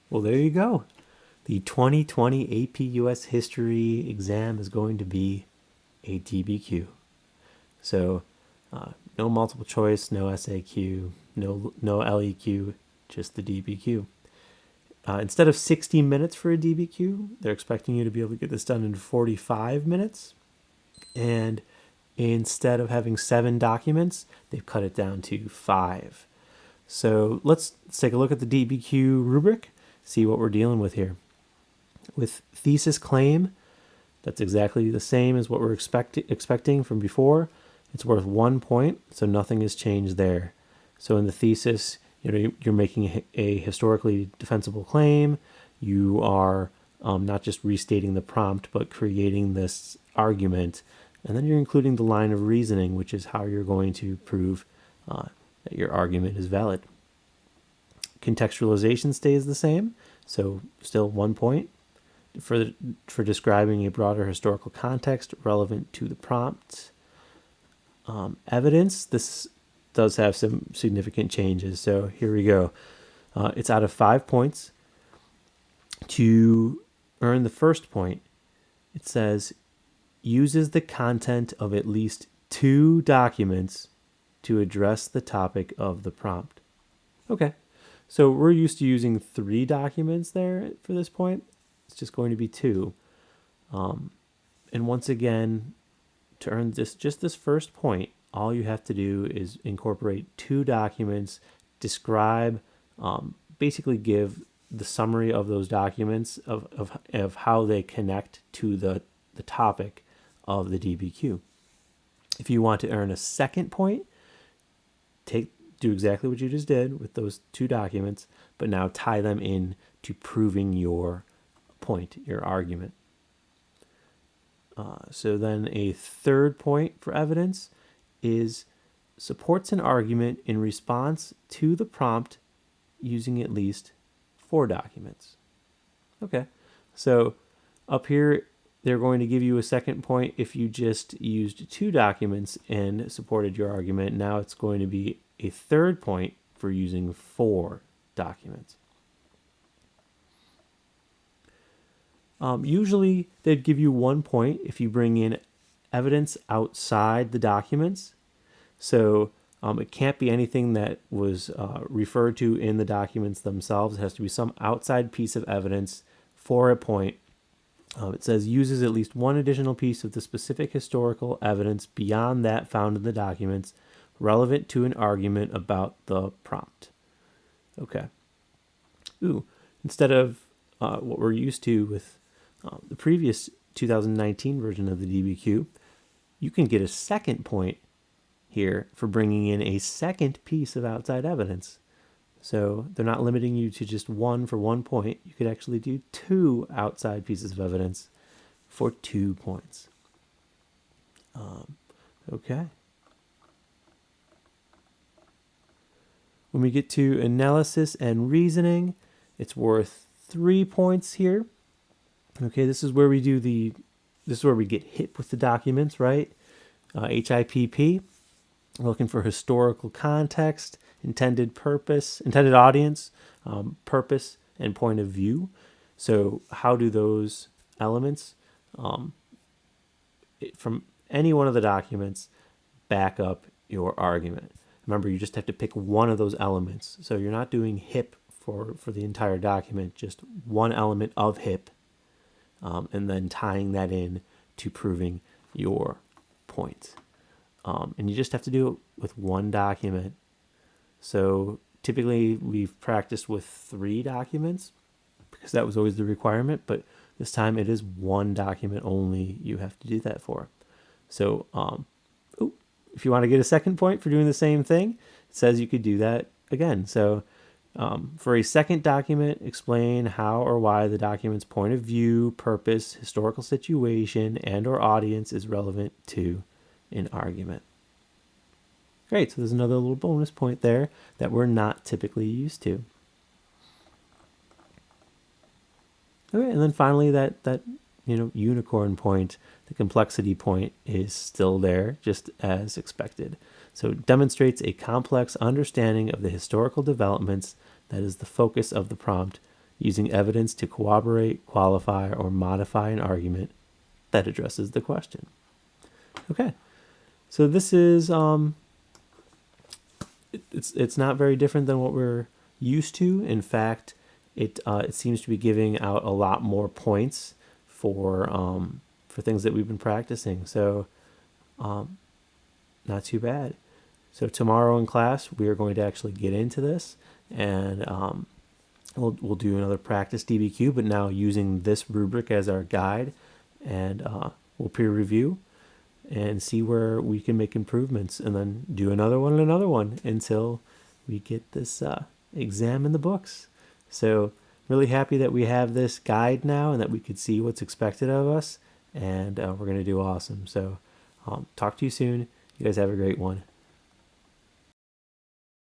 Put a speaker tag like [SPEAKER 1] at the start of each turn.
[SPEAKER 1] Well, there you go. The 2020 APUS History exam is going to be a DBQ. So no multiple choice, no SAQ, no LEQ, just the DBQ. Instead of 60 minutes for a DBQ, they're expecting you to be able to get this done in 45 minutes. And instead of having 7 documents, they've cut it down to 5. So let's take a look at the DBQ rubric, see what we're dealing with here. With thesis claim, that's exactly the same as what we're expecting from before. It's worth 1 point, so nothing has changed there. So in the thesis, you're making a historically defensible claim. You are not just restating the prompt, but creating this argument. And then you're including the line of reasoning, which is how you're going to prove that your argument is valid. Contextualization stays the same, so still 1 point for describing a broader historical context relevant to the prompt. Evidence, this does have some significant changes. So here we go. It's out of 5 points. To earn the first point, it says uses the content of at least 2 documents to address the topic of the prompt. Okay, so we're used to using 3 documents there for this point. It's just going to be 2. And once again, to earn just this first point, all you have to do is incorporate 2 documents, describe, basically give the summary of those documents of how they connect to the topic of the DBQ. If you want to earn a second point, do exactly what you just did with those 2 documents, but now tie them in to proving your point, your argument. So then a third point for evidence is supports an argument in response to the prompt using at least 4 documents. Okay, so up here, they're going to give you a second point if you just used 2 documents and supported your argument. Now it's going to be a third point for using 4 documents. Usually they'd give you 1 point if you bring in evidence outside the documents. So it can't be anything that was referred to in the documents themselves. It has to be some outside piece of evidence for a point. It says uses at least 1 additional piece of the specific historical evidence beyond that found in the documents relevant to an argument about the prompt. Okay. Instead of what we're used to with the previous 2019 version of the DBQ, you can get a second point here for bringing in a second piece of outside evidence. So they're not limiting you to just 1 for 1 point. You could actually do 2 outside pieces of evidence for 2 points. Okay. When we get to analysis and reasoning, it's worth 3 points here. Okay, this is where we get hit with the documents, right? HIPP, we're looking for historical context, intended purpose, intended audience, purpose, and point of view. So how do those elements from any one of the documents back up your argument? Remember, you just have to pick one of those elements. So you're not doing HIP for the entire document, just one element of HIP, and then tying that in to proving your point. And you just have to do it with 1 document. So typically we've practiced with 3 documents because that was always the requirement, but this time it is 1 document only you have to do that for. So if you want to get a second point for doing the same thing, it says you could do that again. So for a second document, explain how or why the document's point of view, purpose, historical situation, and or audience is relevant to an argument. Great, so there's another little bonus point there that we're not typically used to. Okay, and then finally that unicorn point, the complexity point, is still there, just as expected. So it demonstrates a complex understanding of the historical developments that is the focus of the prompt using evidence to corroborate, qualify, or modify an argument that addresses the question. Okay, so this is it's not very different than what we're used to. In fact, it seems to be giving out a lot more points for things that we've been practicing. So not too bad. So tomorrow in class, we are going to actually get into this, and we'll do another practice DBQ, but now using this rubric as our guide, and we'll peer review and see where we can make improvements, and then do another one and another one until we get this exam in the books. So really happy that we have this guide now and that we could see what's expected of us, and we're going to do awesome. So talk to you soon. You guys have a great one.